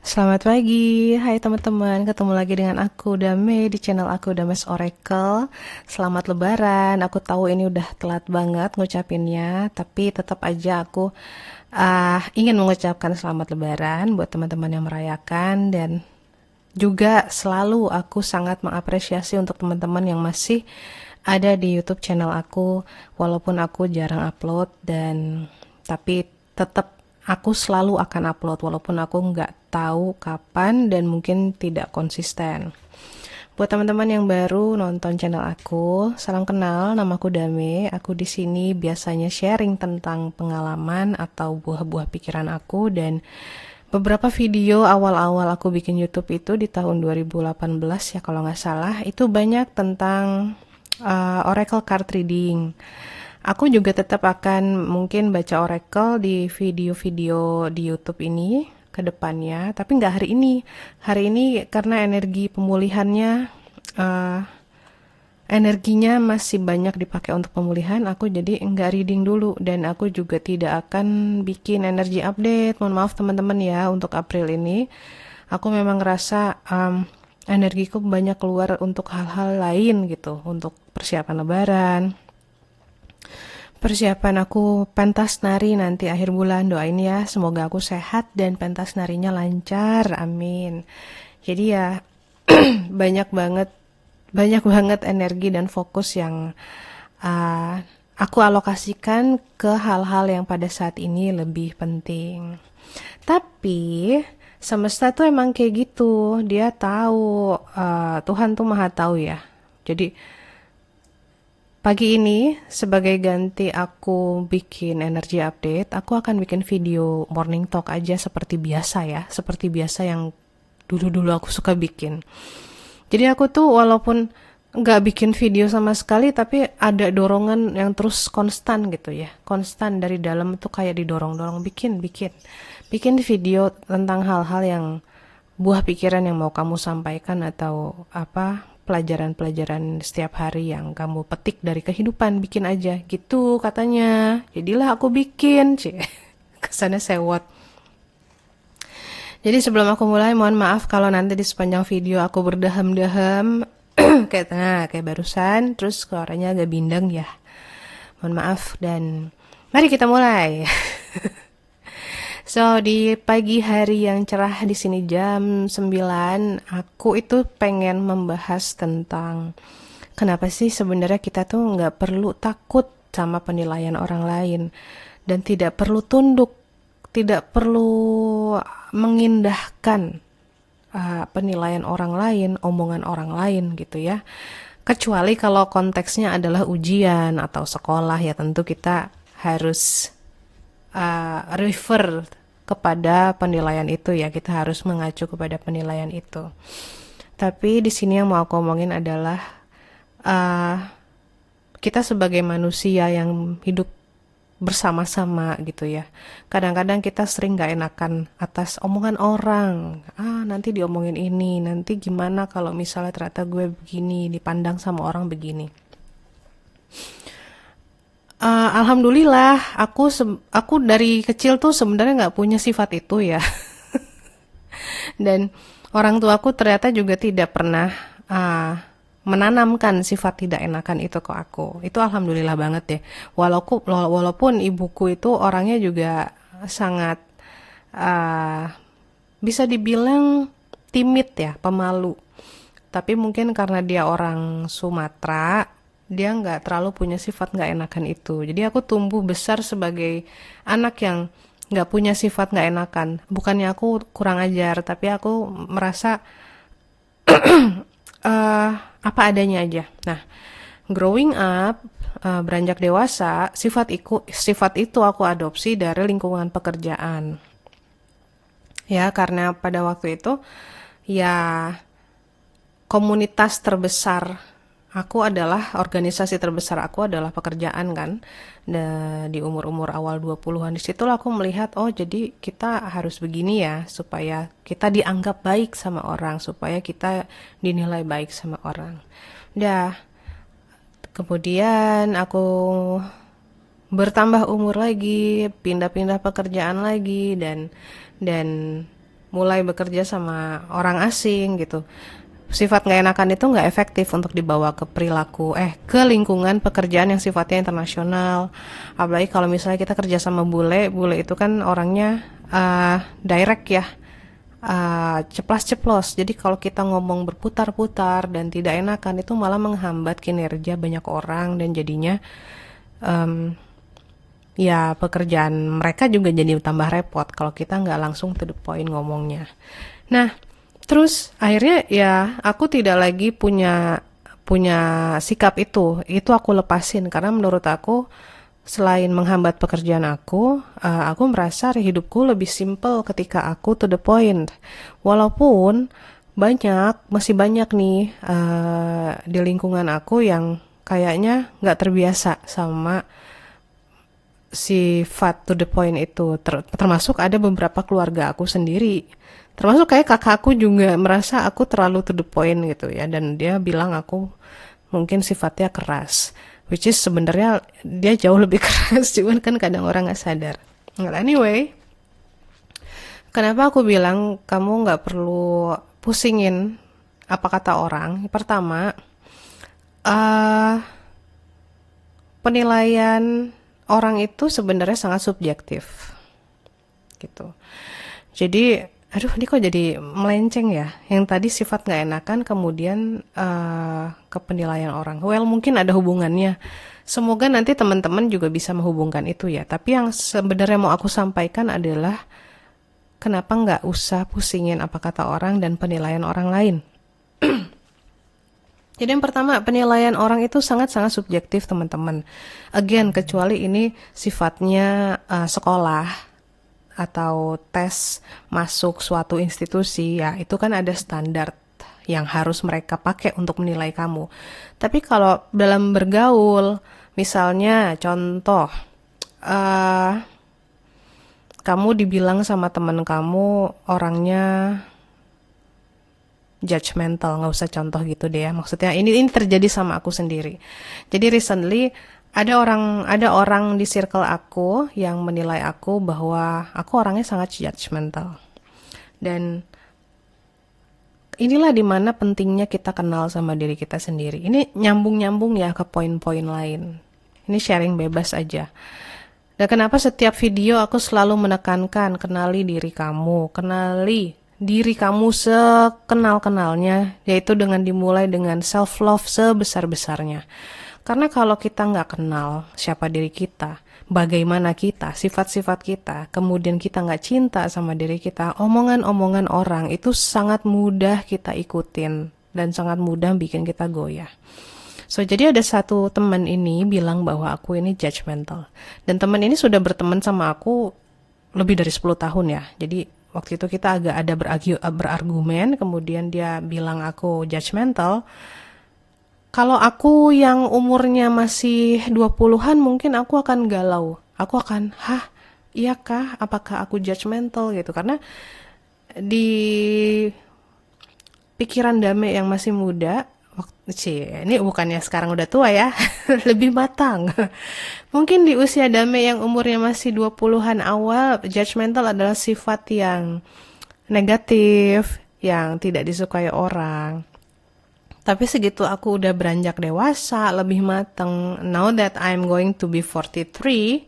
Selamat pagi, hai teman-teman, ketemu lagi dengan aku Dame di channel aku Dames Oracle. Selamat Lebaran, aku tahu ini udah telat banget ngucapinnya, tapi tetap aja aku ingin mengucapkan selamat Lebaran buat teman-teman yang merayakan, dan juga selalu aku sangat mengapresiasi untuk teman-teman yang masih ada di YouTube channel aku, walaupun aku jarang upload dan tapi tetap aku selalu akan upload walaupun aku nggak tahu kapan dan mungkin tidak konsisten. Buat teman-teman yang baru nonton channel aku, salam kenal, nama aku Dame. Aku di sini biasanya sharing tentang pengalaman atau buah-buah pikiran aku, dan beberapa video awal-awal aku bikin YouTube itu di tahun 2018 ya kalau nggak salah, itu banyak tentang Oracle card reading. Aku juga tetap akan mungkin baca Oracle di video-video di YouTube ini ke depannya, tapi nggak hari ini. Hari ini karena energi pemulihannya, eh, energinya masih banyak dipakai untuk pemulihan, aku jadi nggak reading dulu, dan aku juga tidak akan bikin energi update. Mohon maaf teman-teman ya untuk April ini. Aku memang ngerasa energiku banyak keluar untuk hal-hal lain gitu, untuk persiapan Lebaran, persiapan aku pentas nari nanti akhir bulan. Doain ya, semoga aku sehat dan pentas narinya lancar, amin. Jadi ya banyak banget banyak banget energi dan fokus yang uh, aku alokasikan ke hal-hal yang pada saat ini lebih penting. Tapi semesta tuh emang kayak gitu, dia tahu, Tuhan tuh maha tahu ya. Jadi pagi ini, sebagai ganti aku bikin energi update, aku akan bikin video morning talk aja seperti biasa ya. Seperti biasa yang dulu-dulu aku suka bikin. Jadi aku tuh walaupun nggak bikin video sama sekali, tapi ada dorongan yang terus konstan gitu ya. Konstan dari dalam tuh kayak didorong-dorong, bikin video tentang hal-hal yang buah pikiran yang mau kamu sampaikan, atau apa, pelajaran-pelajaran setiap hari yang kamu petik dari kehidupan, bikin aja gitu katanya. Jadilah aku bikin, cie. Kesannya sewot. Jadi sebelum aku mulai, mohon maaf kalau nanti di sepanjang video aku berdaham-daham kayak barusan, terus suaranya agak bindeng ya. Mohon maaf, dan mari kita mulai. So, di pagi hari yang cerah di sini jam 9, aku itu pengen membahas tentang kenapa sih sebenarnya kita tuh nggak perlu takut sama penilaian orang lain, dan tidak perlu tunduk, tidak perlu mengindahkan penilaian orang lain, omongan orang lain gitu ya. Kecuali kalau konteksnya adalah ujian atau sekolah, ya tentu kita harus refer kepada penilaian itu ya, kita harus mengacu kepada penilaian itu. Tapi di sini yang mau aku omongin adalah uh, kita sebagai manusia yang hidup bersama-sama gitu ya. Kadang-kadang kita sering gak enakan atas omongan orang. Nanti diomongin ini, nanti gimana kalau misalnya ternyata gue begini, dipandang sama orang begini. Alhamdulillah, aku dari kecil tuh sebenarnya nggak punya sifat itu ya. Dan orang tuaku ternyata juga tidak pernah menanamkan sifat tidak enakan itu ke aku. Itu alhamdulillah banget ya. Walaupun ibuku itu orangnya juga sangat uh, bisa dibilang timid ya, pemalu. Tapi mungkin karena dia orang Sumatera, dia nggak terlalu punya sifat nggak enakan itu. Jadi aku tumbuh besar sebagai anak yang nggak punya sifat nggak enakan. Bukannya aku kurang ajar, tapi aku merasa uh, apa adanya aja. Nah, growing up, beranjak dewasa, sifat itu aku adopsi dari lingkungan pekerjaan. Ya, karena pada waktu itu ya komunitas terbesar aku adalah, organisasi terbesar aku adalah pekerjaan kan. Di umur-umur awal 20-an, disitulah aku melihat, oh jadi kita harus begini ya, supaya kita dianggap baik sama orang, supaya kita dinilai baik sama orang. Dah, kemudian aku bertambah umur lagi, pindah-pindah pekerjaan lagi, dan mulai bekerja sama orang asing gitu. Sifat nggak enakan itu nggak efektif untuk dibawa ke perilaku, ke lingkungan pekerjaan yang sifatnya internasional. Apalagi kalau misalnya kita kerja sama bule, bule itu kan orangnya direct ya, ceplas-ceplos. Jadi kalau kita ngomong berputar-putar dan tidak enakan itu malah menghambat kinerja banyak orang dan jadinya em, ya pekerjaan mereka juga jadi tambah repot kalau kita nggak langsung to the point ngomongnya. Nah, terus akhirnya ya aku tidak lagi punya punya sikap itu aku lepasin karena menurut aku selain menghambat pekerjaan aku merasa hidupku lebih simple ketika aku to the point. Walaupun masih banyak nih di lingkungan aku yang kayaknya nggak terbiasa sama sifat to the point itu. Termasuk ada beberapa keluarga aku sendiri. Termasuk kayak kakakku juga merasa aku terlalu to the point gitu ya. Dan dia bilang aku mungkin sifatnya keras. Which is sebenarnya dia jauh lebih keras. Cuman kan kadang orang gak sadar. Well, anyway, kenapa aku bilang kamu gak perlu pusingin apa kata orang. Pertama, uh, penilaian orang itu sebenarnya sangat subjektif gitu. Jadi, aduh ini kok jadi melenceng ya. Yang tadi sifat nggak enakan, kemudian ke penilaian orang. Well, mungkin ada hubungannya. Semoga nanti teman-teman juga bisa menghubungkan itu ya. Tapi yang sebenarnya mau aku sampaikan adalah kenapa nggak usah pusingin apa kata orang dan penilaian orang lain. Jadi yang pertama, penilaian orang itu sangat-sangat subjektif teman-teman. Again, kecuali ini sifatnya sekolah atau tes masuk suatu institusi, ya itu kan ada standar yang harus mereka pakai untuk menilai kamu. Tapi kalau dalam bergaul, misalnya contoh, kamu dibilang sama teman kamu orangnya judgmental, nggak usah contoh gitu deh ya. Maksudnya ini terjadi sama aku sendiri. Jadi recently ada orang di circle aku yang menilai aku bahwa aku orangnya sangat judgmental. Dan inilah dimana pentingnya kita kenal sama diri kita sendiri. Ini nyambung-nyambung ya ke poin-poin lain. Ini sharing bebas aja. Dan kenapa setiap video aku selalu menekankan kenali diri kamu, kenali diri kamu sekenal-kenalnya, yaitu dengan dimulai dengan self-love sebesar-besarnya. Karena kalau kita nggak kenal siapa diri kita, bagaimana kita, sifat-sifat kita, kemudian kita nggak cinta sama diri kita, omongan-omongan orang itu sangat mudah kita ikutin dan sangat mudah bikin kita goyah. So, jadi ada satu teman ini bilang bahwa aku ini judgmental. Dan teman ini sudah berteman sama aku lebih dari 10 tahun ya. Jadi waktu itu kita agak ada berargumen, kemudian dia bilang aku judgmental. Kalau aku yang umurnya masih 20-an mungkin aku akan galau. Aku akan, iya kah? Apakah aku judgmental gitu? Karena di pikiran Dame yang masih muda, ini bukannya sekarang udah tua ya, lebih matang. Mungkin di usia Dame yang umurnya masih 20-an awal, judgmental adalah sifat yang negatif, yang tidak disukai orang. Tapi segitu aku udah beranjak dewasa, lebih matang, now that I'm going to be 43,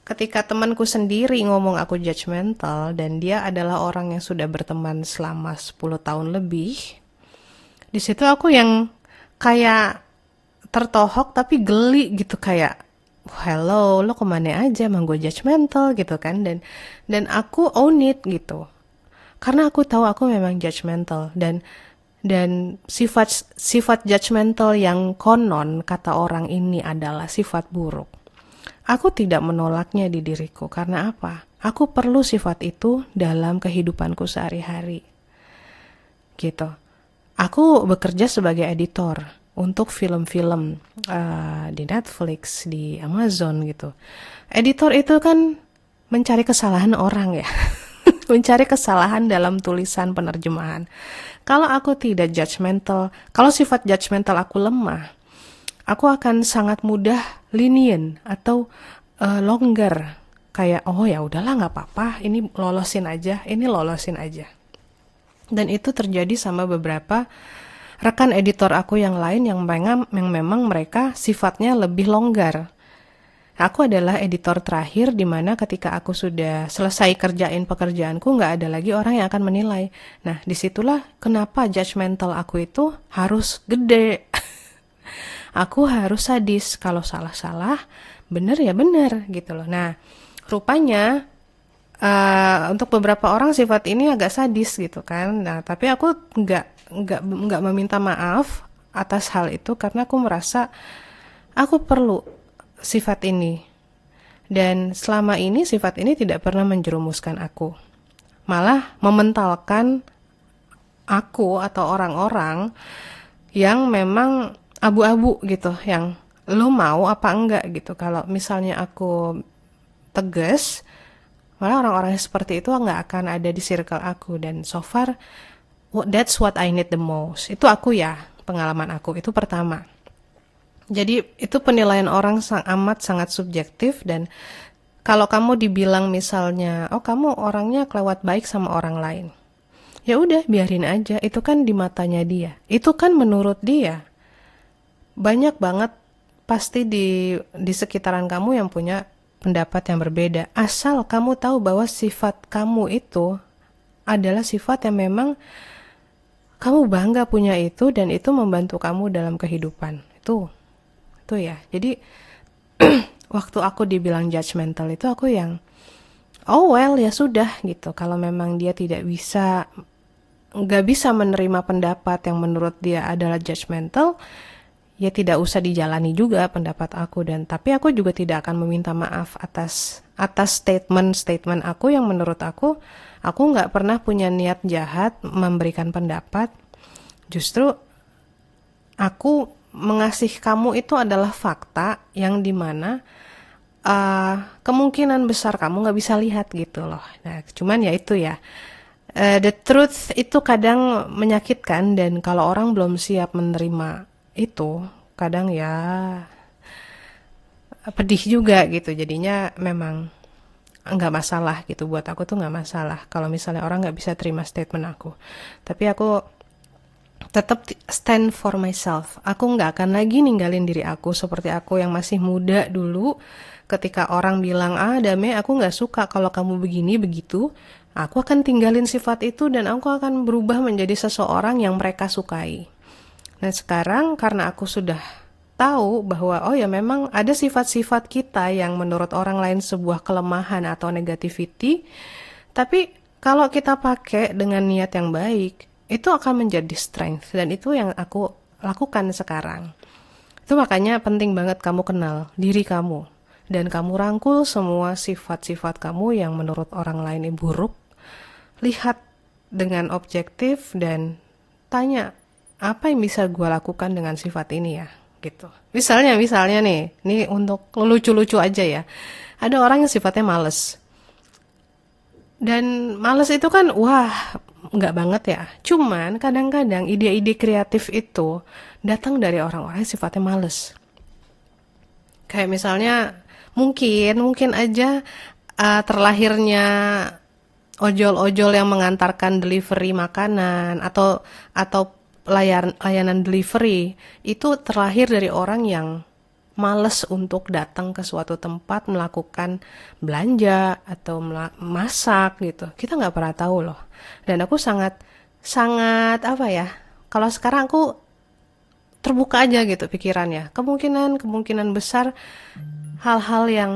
ketika temanku sendiri ngomong aku judgmental, dan dia adalah orang yang sudah berteman selama 10 tahun lebih, di situ aku yang kayak tertohok tapi geli gitu, kayak hello, lo kemana aja, emang gue judgmental gitu kan. Dan aku own it gitu, karena aku tahu aku memang judgmental. Dan sifat judgmental yang konon kata orang ini adalah sifat buruk. Aku tidak menolaknya di diriku, karena apa? Aku perlu sifat itu dalam kehidupanku sehari-hari gitu. Aku bekerja sebagai editor untuk film-film di Netflix, di Amazon gitu. Editor itu kan mencari kesalahan orang ya. Mencari kesalahan dalam tulisan penerjemahan. Kalau aku tidak judgmental, kalau sifat judgmental aku lemah, aku akan sangat mudah lenient atau longgar kayak oh ya udahlah nggak apa-apa, ini lolosin aja, ini lolosin aja. Dan itu terjadi sama beberapa rekan editor aku yang lain yang memang mereka sifatnya lebih longgar. Aku adalah editor terakhir di mana ketika aku sudah selesai kerjain pekerjaanku nggak ada lagi orang yang akan menilai. Nah disitulah kenapa judgmental aku itu harus gede. Aku harus sadis, kalau salah-salah, bener ya bener gitu loh. Nah rupanya untuk beberapa orang sifat ini agak sadis gitu kan. Nah tapi aku nggak meminta maaf atas hal itu karena aku merasa aku perlu sifat ini. Dan selama ini sifat ini tidak pernah menjerumuskan aku. Malah mementalkan aku atau orang-orang yang memang abu-abu gitu, yang lo mau apa enggak gitu. Kalau misalnya aku tegas, malah orang-orang seperti itu nggak akan ada di circle aku. Dan so far, that's what I need the most. Itu aku ya, pengalaman aku. Itu pertama. Jadi itu penilaian orang sangat subjektif. Dan kalau kamu dibilang misalnya, oh kamu orangnya kelewat baik sama orang lain, ya udah biarin aja. Itu kan di matanya dia. Itu kan menurut dia. Banyak banget pasti di sekitaran kamu yang punya pendapat yang berbeda. Asal kamu tahu bahwa sifat kamu itu adalah sifat yang memang kamu bangga punya itu dan itu membantu kamu dalam kehidupan. Itu ya. Jadi waktu aku dibilang judgmental itu aku yang oh well ya sudah gitu. Kalau memang dia nggak bisa menerima pendapat yang menurut dia adalah judgmental, ya tidak usah dijalani juga pendapat aku. Dan tapi aku juga tidak akan meminta maaf atas statement aku yang menurut aku nggak pernah punya niat jahat memberikan pendapat. Justru aku mengasih kamu itu adalah fakta yang dimana kemungkinan besar kamu nggak bisa lihat gitu loh. Nah, cuman ya itu ya. The truth itu kadang menyakitkan dan kalau orang belum siap menerima itu, kadang ya pedih juga gitu. Jadinya memang nggak masalah gitu, buat aku tuh nggak masalah kalau misalnya orang nggak bisa terima statement aku. Tapi aku tetap stand for myself. Aku nggak akan lagi ninggalin diri aku seperti aku yang masih muda dulu. Ketika orang bilang, Dame aku nggak suka kalau kamu begini begitu, aku akan tinggalin sifat itu dan aku akan berubah menjadi seseorang yang mereka sukai. Nah sekarang karena aku sudah tahu bahwa oh ya memang ada sifat-sifat kita yang menurut orang lain sebuah kelemahan atau negativity, tapi kalau kita pakai dengan niat yang baik, itu akan menjadi strength. Dan itu yang aku lakukan sekarang. Itu makanya penting banget kamu kenal diri kamu. Dan kamu rangkul semua sifat-sifat kamu yang menurut orang lain buruk. Lihat dengan objektif dan tanya, apa yang bisa gue lakukan dengan sifat ini ya? Gitu. Misalnya nih, ini untuk lucu-lucu aja ya. Ada orang yang sifatnya males. Dan males itu kan, wah, nggak banget ya. Cuman kadang-kadang ide-ide kreatif itu datang dari orang-orang yang sifatnya males. Kayak misalnya, mungkin aja terlahirnya ojol-ojol yang mengantarkan delivery makanan atau layanan delivery itu terlahir dari orang yang males untuk datang ke suatu tempat melakukan belanja atau masak gitu. Kita nggak pernah tahu loh. Dan aku sangat apa ya? Kalau sekarang aku terbuka aja gitu pikirannya. Kemungkinan besar hal-hal yang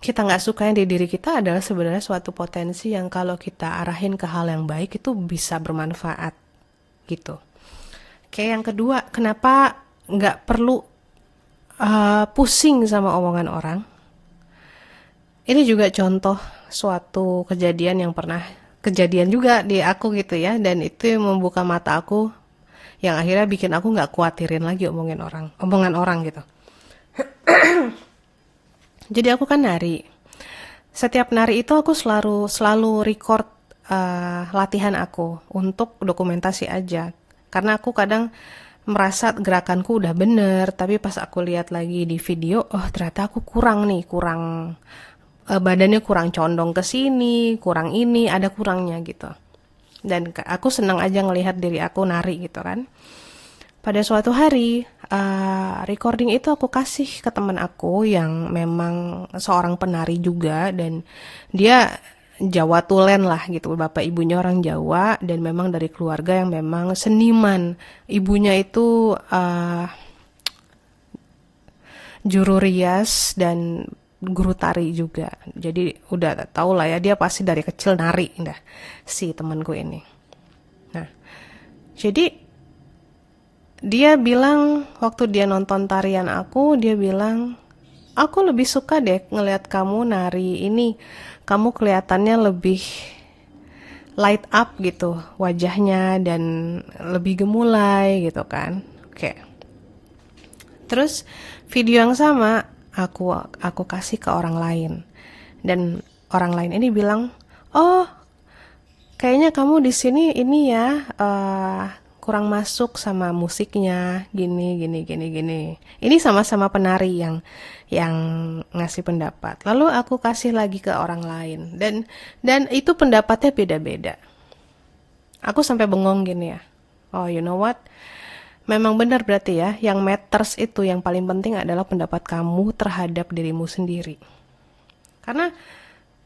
kita nggak suka di diri kita adalah sebenarnya suatu potensi yang kalau kita arahin ke hal yang baik itu bisa bermanfaat gitu. Kayak yang kedua, kenapa nggak perlu pusing sama omongan orang? Ini juga contoh suatu kejadian yang pernah kejadian juga di aku gitu ya, dan itu membuka mata aku yang akhirnya bikin aku nggak khawatirin lagi omongan orang gitu. Jadi aku kan nari. Setiap nari itu aku selalu record latihan aku untuk dokumentasi aja. Karena aku kadang merasa gerakanku udah bener, tapi pas aku lihat lagi di video, oh ternyata aku kurang badannya kurang condong ke sini, kurang ini, ada kurangnya gitu. Dan aku senang aja ngelihat diri aku nari gitu kan. Pada suatu hari, recording itu aku kasih ke teman aku yang memang seorang penari juga, dan dia Jawa Tulen lah gitu. Bapak ibunya orang Jawa dan memang dari keluarga yang memang seniman. Ibunya itu juru rias dan guru tari juga. Jadi udah tau lah ya, dia pasti dari kecil nari dah si temanku ini. Nah, jadi dia bilang waktu dia nonton tarian aku, dia bilang, aku lebih suka deh ngelihat kamu nari ini. Kamu kelihatannya lebih light up gitu wajahnya dan lebih gemulai gitu kan. Oke. Terus video yang sama aku kasih ke orang lain. Dan orang lain ini bilang, "Oh, kayaknya kamu di sini ini ya kurang masuk sama musiknya, gini gini gini gini." Ini sama-sama penari yang ngasih pendapat. Lalu aku kasih lagi ke orang lain, dan itu pendapatnya beda-beda. Aku sampai bengong gini ya. Oh, you know what? Memang benar berarti ya, yang matters itu yang paling penting adalah pendapat kamu terhadap dirimu sendiri. Karena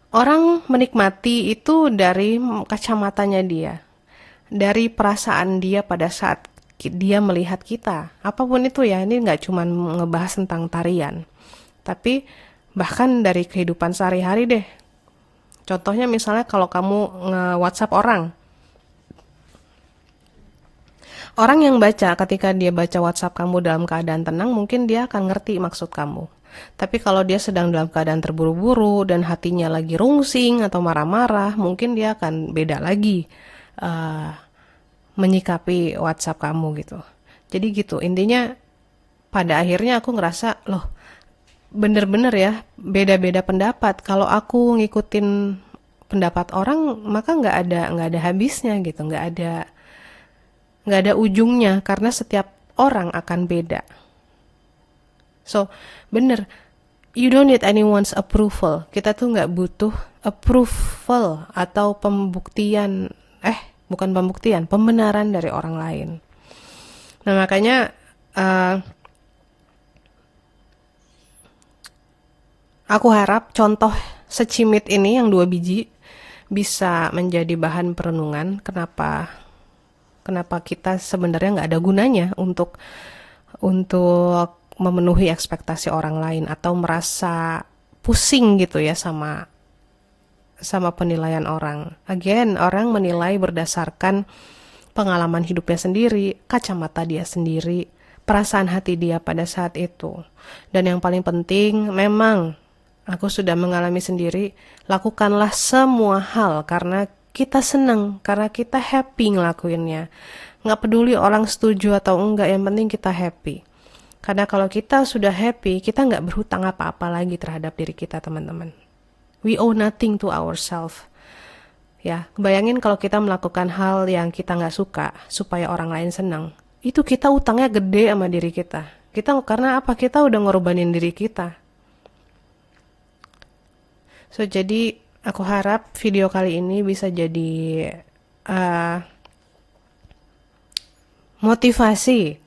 orang menikmati itu dari kacamatanya dia, dari perasaan dia pada saat dia melihat kita. Apapun itu ya, ini nggak cuma ngebahas tentang tarian, tapi bahkan dari kehidupan sehari-hari deh. Contohnya misalnya kalau kamu nge-WhatsApp orang, orang yang baca, ketika dia baca WhatsApp kamu dalam keadaan tenang, mungkin dia akan ngerti maksud kamu. Tapi kalau dia sedang dalam keadaan terburu-buru dan hatinya lagi rungsing atau marah-marah, mungkin dia akan beda lagi menyikapi WhatsApp kamu gitu. Jadi gitu, intinya pada akhirnya aku ngerasa, loh, bener-bener ya, beda-beda pendapat. Kalau aku ngikutin pendapat orang, maka nggak ada habisnya gitu, nggak ada ujungnya karena setiap orang akan beda. So, bener, you don't need anyone's approval. Kita tuh nggak butuh approval atau pembuktian, bukan pembuktian, pembenaran dari orang lain. Nah, makanya aku harap contoh secimit ini yang 2 biji bisa menjadi bahan perenungan. Kenapa kita sebenarnya nggak ada gunanya untuk memenuhi ekspektasi orang lain atau merasa pusing gitu ya sama penilaian orang. Again, orang menilai berdasarkan pengalaman hidupnya sendiri, kacamata dia sendiri, perasaan hati dia pada saat itu. Dan yang paling penting, memang aku sudah mengalami sendiri, lakukanlah semua hal karena kita seneng, karena kita happy ngelakuinnya. Nggak peduli orang setuju atau enggak, yang penting kita happy. Karena kalau kita sudah happy, kita nggak berhutang apa-apa lagi terhadap diri kita, teman-teman. We owe nothing to ourselves. Ya, bayangin kalau kita melakukan hal yang kita nggak suka supaya orang lain senang. Itu kita utangnya gede sama diri kita. Karena apa? Kita udah ngorbanin diri kita. So, jadi aku harap video kali ini bisa jadi motivasi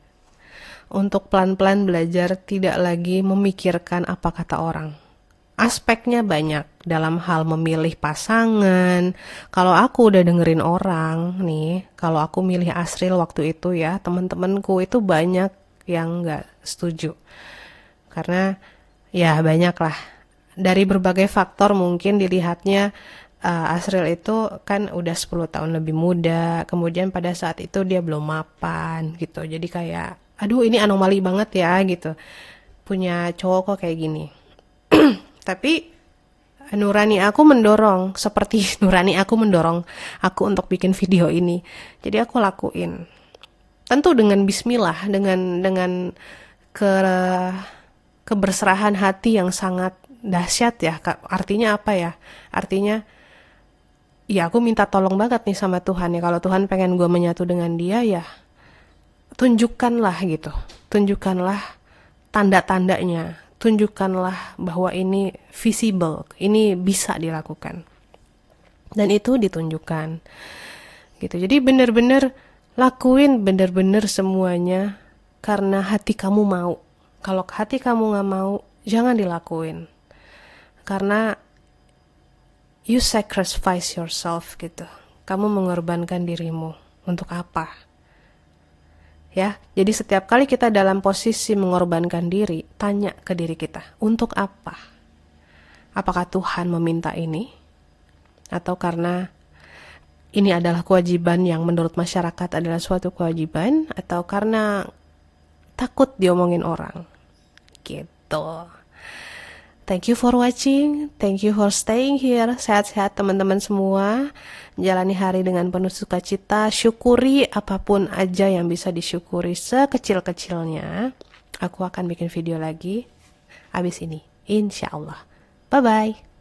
untuk pelan-pelan belajar tidak lagi memikirkan apa kata orang. Aspeknya banyak dalam hal memilih pasangan. Kalau aku udah dengerin orang nih, kalau aku milih Asril waktu itu ya, teman-temanku itu banyak yang nggak setuju. Karena ya banyak lah. Dari berbagai faktor mungkin dilihatnya Asril itu kan udah 10 tahun lebih muda, kemudian pada saat itu dia belum mapan gitu. Jadi kayak, aduh ini anomali banget ya gitu. Punya cowok kok kayak gini. Tapi nurani aku mendorong, seperti nurani aku mendorong aku untuk bikin video ini. Jadi aku lakuin. Tentu dengan bismillah, dengan keberserahan hati yang sangat dahsyat ya. Artinya apa ya? Artinya ya aku minta tolong banget nih sama Tuhan ya. Kalau Tuhan pengen gue menyatu dengan dia ya tunjukkanlah gitu. Tunjukkanlah tanda-tandanya. tunjukkanlah bahwa ini visible, ini bisa dilakukan. Dan itu ditunjukkan. Gitu. Jadi benar-benar lakuin benar-benar semuanya karena hati kamu mau. Kalau hati kamu nggak mau, jangan dilakuin. Karena you sacrifice yourself gitu. Kamu mengorbankan dirimu. Untuk apa? Ya, jadi setiap kali kita dalam posisi mengorbankan diri, tanya ke diri kita, untuk apa? Apakah Tuhan meminta ini? Atau karena ini adalah kewajiban yang menurut masyarakat adalah suatu kewajiban? Atau karena takut diomongin orang? Gitu. Thank you for watching, thank you for staying here. Sehat-sehat teman-teman semua. Jalani hari dengan penuh sukacita. Syukuri apapun aja yang bisa disyukuri sekecil-kecilnya. Aku akan bikin video lagi abis ini, insya Allah. Bye-bye.